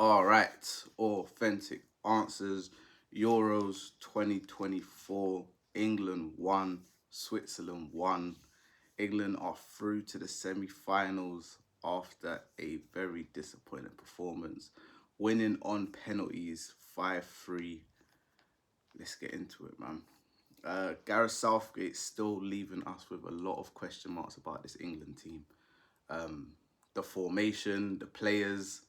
All right, authentic answers. Euros 2024. England won. Switzerland won. England are through to the semi-finals after a very disappointing performance, winning on penalties 5-3. Let's get into it, man. Gareth Southgate still leaving us with a lot of question marks about this England team. Um, the formation, the players.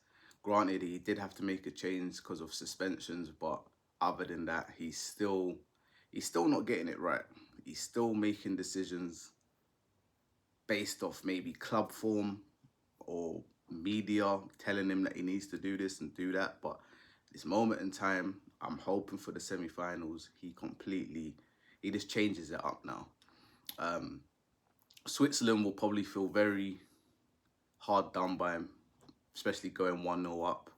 Granted, he did have to make a change because of suspensions, but other than that, he's still not getting it right. He's still making decisions based off maybe club form or media telling him that he needs to do this and do that. But this moment in time, I'm hoping for the semi-finals. He just changes it up now. Um, Switzerland will probably feel very hard done by him, especially going 1-0 up.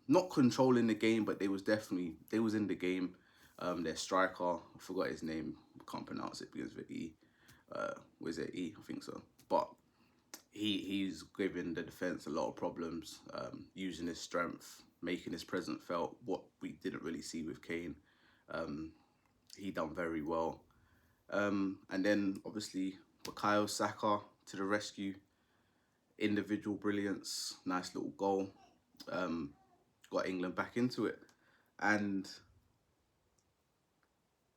Not controlling the game, but they was in the game. Their striker, I forgot his name, can't pronounce it because of E. Was it E? I think so. But he's giving the defense a lot of problems, using his strength, making his presence felt. What we didn't really see with Kane, um, he done very well. And then obviously Bukayo Saka to the rescue, individual brilliance, nice little goal, um, got England back into it. And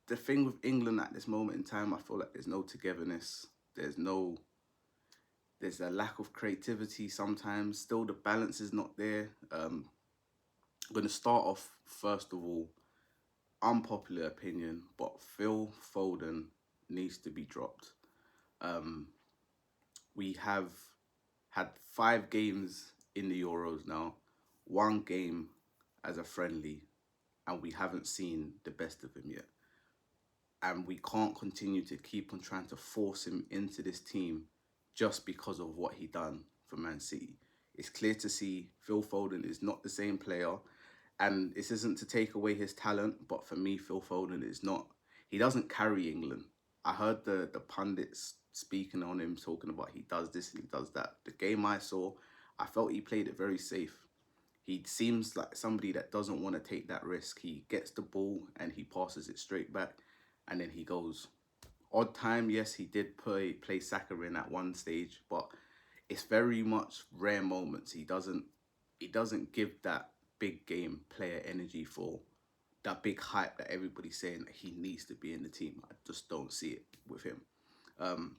the thing with England at this moment in time, I feel like there's no togetherness. There's a lack of creativity sometimes. Still, the balance is not there. I'm going to start off, first of all, unpopular opinion, but Phil Foden needs to be dropped. Um, we have had 5 games in the Euros now, 1 game as a friendly, and we haven't seen the best of him yet. And we can't continue to keep on trying to force him into this team just because of what he done for Man City. It's clear to see Phil Foden is not the same player, and this isn't to take away his talent, but for me, Phil Foden is not. He doesn't carry England. I heard the pundits speaking on him, talking about he does this and he does that. The game I saw, I felt he played it very safe. He seems like somebody that doesn't want to take that risk. He gets the ball and he passes it straight back, and then he goes. Odd time, yes, he did play Saka in at one stage, but it's very much rare moments. He doesn't give that big game player energy for that big hype that everybody's saying that he needs to be in the team. I just don't see it with him. Um,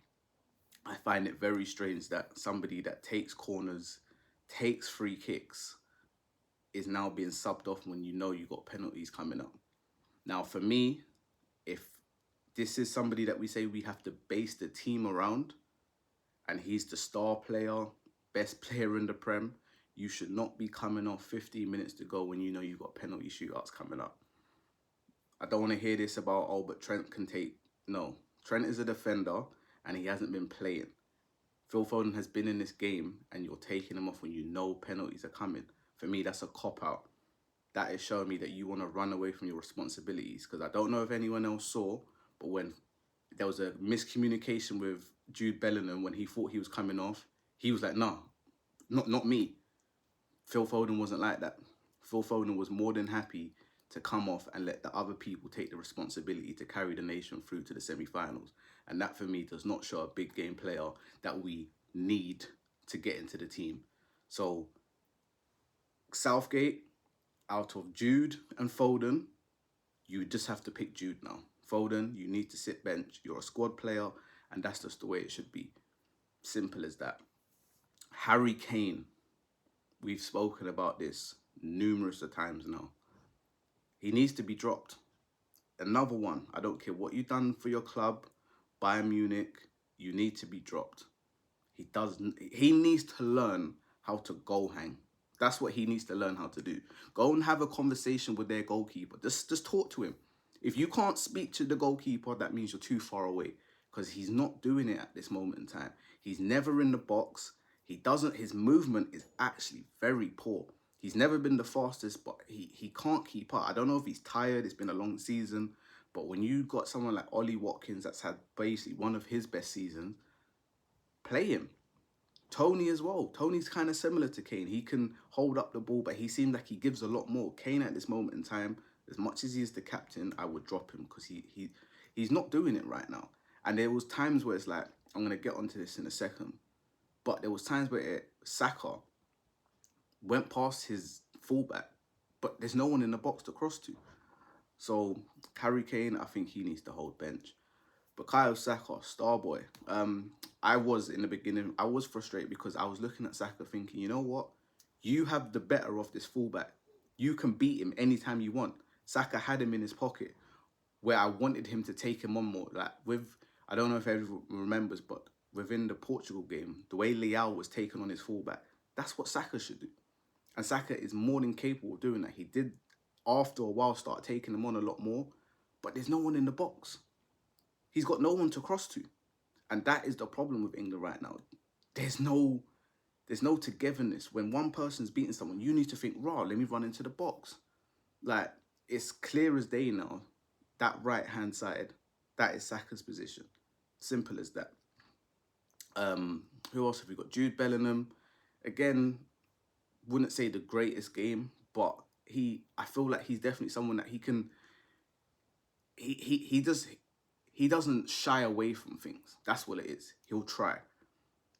I find it very strange that somebody that takes corners, takes free kicks, is now being subbed off when you know you got penalties coming up. Now, for me, if this is somebody that we say we have to base the team around, and he's the star player, best player in the Prem, you should not be coming off 15 minutes to go when you know you've got penalty shootouts coming up. I don't want to hear this about, oh, but Trent can take. No, Trent is a defender and he hasn't been playing. Phil Foden has been in this game and you're taking him off when you know penalties are coming. For me, that's a cop out. That is showing me that you want to run away from your responsibilities. Because I don't know if anyone else saw, but when there was a miscommunication with Jude Bellingham when he thought he was coming off, he was like, "No, not me." Phil Foden wasn't like that. Phil Foden was more than happy to come off and let the other people take the responsibility to carry the nation through to the semi-finals. And that for me does not show a big game player that we need to get into the team. So Southgate, out of Jude and Foden, you just have to pick Jude now. Foden, you need to sit bench. You're a squad player, and that's just the way it should be. Simple as that. Harry Kane, we've spoken about this numerous of times now. He needs to be dropped. Another one. I don't care what you've done for your club, Bayern Munich, you need to be dropped. He needs to learn how to goal hang. That's what he needs to learn how to do. Go and have a conversation with their goalkeeper. Just talk to him. If you can't speak to the goalkeeper, that means you're too far away, because he's not doing it at this moment in time. He's never in the box. His movement is actually very poor. He's never been the fastest, but he can't keep up. I don't know if he's tired. It's been a long season. But when you got someone like Ollie Watkins that's had basically one of his best seasons, play him. Tony as well. Tony's kind of similar to Kane. He can hold up the ball, but he seems like he gives a lot more. Kane at this moment in time, as much as he is the captain, I would drop him because he's not doing it right now. And there was times where it's like, I'm gonna get onto this in a second, but there was times where Saka went past his fullback, but there's no one in the box to cross to. So Harry Kane, I think he needs to hold bench. But Kyle Saka, star boy. I was in the beginning, I was frustrated because I was looking at Saka thinking, you know what? You have the better of this fullback. You can beat him anytime you want. Saka had him in his pocket where I wanted him to take him on more. Like I don't know if everyone remembers, but within the Portugal game, the way Leao was taken on his fullback, that's what Saka should do. And Saka is more than capable of doing that. He did, after a while, start taking him on a lot more, but there's no one in the box. He's got no one to cross to. And that is the problem with England right now. There's no togetherness. When one person's beating someone, you need to think, raw, let me run into the box. Like, it's clear as day now, that right-hand side, that is Saka's position. Simple as that. Who else have we got? Jude Bellingham. Again, wouldn't say the greatest game, but I feel like he's definitely someone that he doesn't shy away from things. That's what it is. He'll try.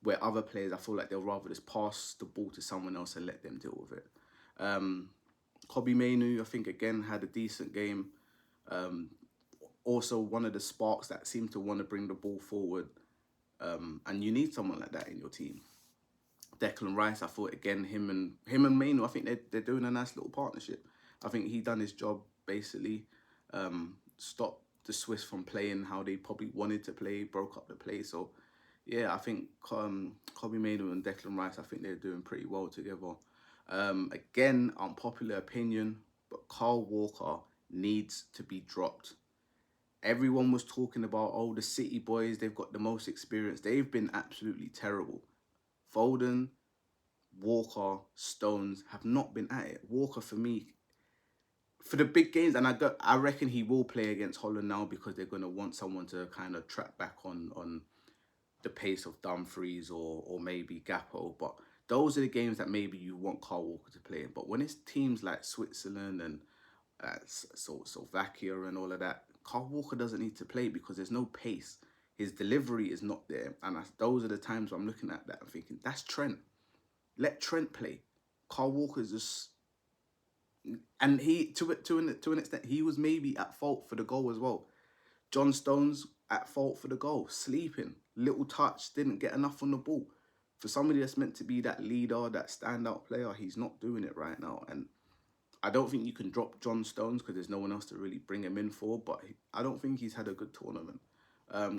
Where other players, I feel like they'll rather just pass the ball to someone else and let them deal with it. Kobbie Mainoo, I think, again, had a decent game. Also, one of the sparks that seemed to want to bring the ball forward. And you need someone like that in your team. Declan Rice, I thought, again, him and Mainoo, I think they're doing a nice little partnership. I think he done his job, basically. Stopped the Swiss from playing how they probably wanted to play, broke up the play. So, yeah, I think Kobbie Mainoo and Declan Rice, I think they're doing pretty well together. Again, unpopular opinion, but Kyle Walker needs to be dropped. Everyone was talking about, oh, the City boys, they've got the most experience. They've been absolutely terrible. Foden, Walker, Stones have not been at it. Walker, for me, for the big games, and I reckon he will play against Holland now because they're going to want someone to kind of track back on the pace of Dumfries or maybe Gakpo. But those are the games that maybe you want Kyle Walker to play in. But when it's teams like Switzerland and Slovakia and all of that, Kyle Walker doesn't need to play because there's no pace. His delivery is not there. And those are the times where I'm looking at that and thinking, that's Trent. Let Trent play. Kyle Walker's just... And he, to an extent, he was maybe at fault for the goal as well. John Stones at fault for the goal. Sleeping. Little touch. Didn't get enough on the ball. For somebody that's meant to be that leader, that standout player, he's not doing it right now. And I don't think you can drop John Stones because there's no one else to really bring him in for. But I don't think he's had a good tournament.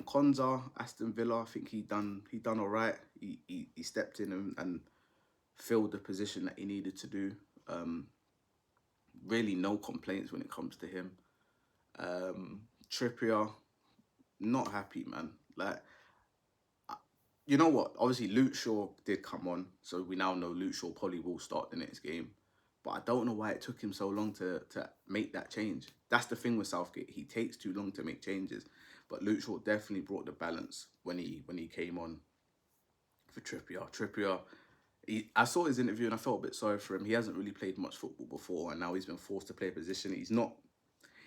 Konza, Aston Villa, I think he done all right. He stepped in and filled the position that he needed to do. Really no complaints when it comes to him. Trippier, not happy, man. Like, you know what? Obviously, Luke Shaw did come on, so we now know Luke Shaw probably will start the next game. But I don't know why it took him so long to make that change. That's the thing with Southgate. He takes too long to make changes. But Luke Shaw definitely brought the balance when he came on for Trippier. Trippier, I saw his interview and I felt a bit sorry for him. He hasn't really played much football before, and now he's been forced to play a position.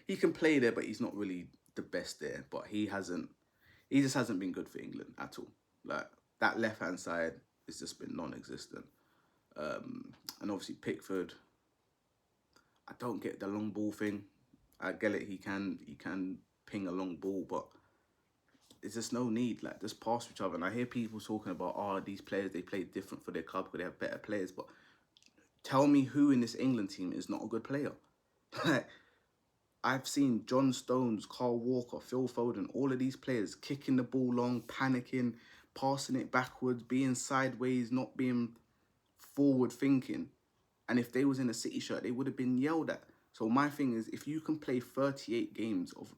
He can play there, but he's not really the best there. But he just hasn't been good for England at all. Like, that left-hand side has just been non-existent. And obviously Pickford, I don't get the long ball thing. I get it, he can ping a long ball, but there's just no need. Like, just pass each other. And I hear people talking about, oh, these players, they play different for their club because they have better players. But tell me who in this England team is not a good player. Like, I've seen John Stones, Kyle Walker, Phil Foden, all of these players kicking the ball long, panicking, passing it backwards, being sideways, not being forward thinking. And if they was in a City shirt, they would have been yelled at. So my thing is, if you can play 38 games of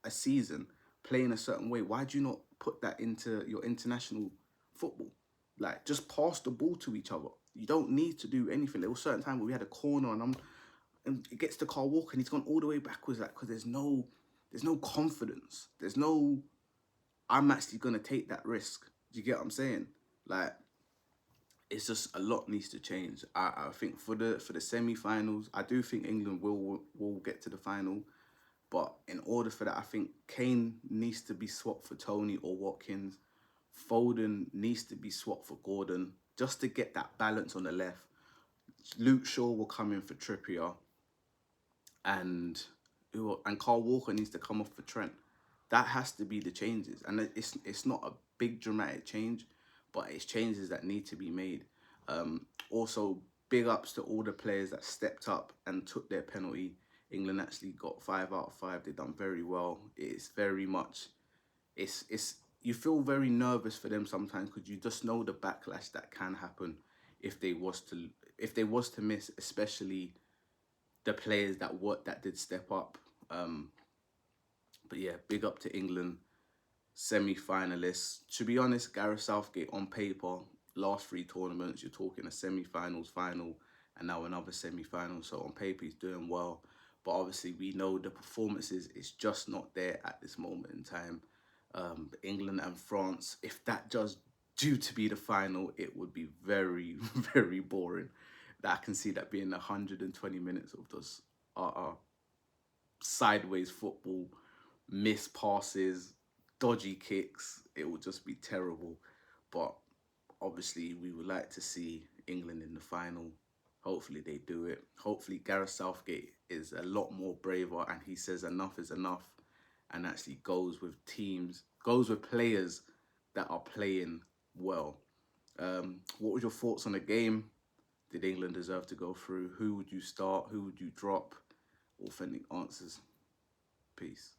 a season playing a certain way, why do you not put that into your international football? Like, just pass the ball to each other. You don't need to do anything. There was a certain time where we had a corner and it gets to Kyle Walker and he's gone all the way backwards, like, because there's no confidence. There's no, I'm actually going to take that risk. Do you get what I'm saying? Like, it's just a lot needs to change. I think for the semi-finals, I do think England will get to the final, but in order for that, I think Kane needs to be swapped for Tony or Watkins. Foden needs to be swapped for Gordon just to get that balance on the left. Luke Shaw will come in for Trippier, and Carl Walker needs to come off for Trent. That has to be the changes, and it's not a big dramatic change, but it's changes that need to be made. Also, big ups to all the players that stepped up and took their penalty. England actually got 5 out of 5. They've done very well. It's very much, it's you feel very nervous for them sometimes because you just know the backlash that can happen if they was to miss, especially the players that did step up. But yeah, big up to England, semi-finalists. To be honest, Gareth Southgate on paper, last 3 tournaments, you're talking a semi-finals, final, and now another semi-final. So on paper, he's doing well. But obviously, we know the performances is just not there at this moment in time. England and France, if that just due to be the final, it would be very, very boring. That I can see that being 120 minutes of just sideways football, missed passes, dodgy kicks. It would just be terrible. But obviously, we would like to see England in the final. Hopefully, they do it. Hopefully, Gareth Southgate is a lot more braver and he says enough is enough and actually goes with players that are playing well. What were your thoughts on the game? Did England deserve to go through? Who would you start? Who would you drop? Authentic answers. Peace.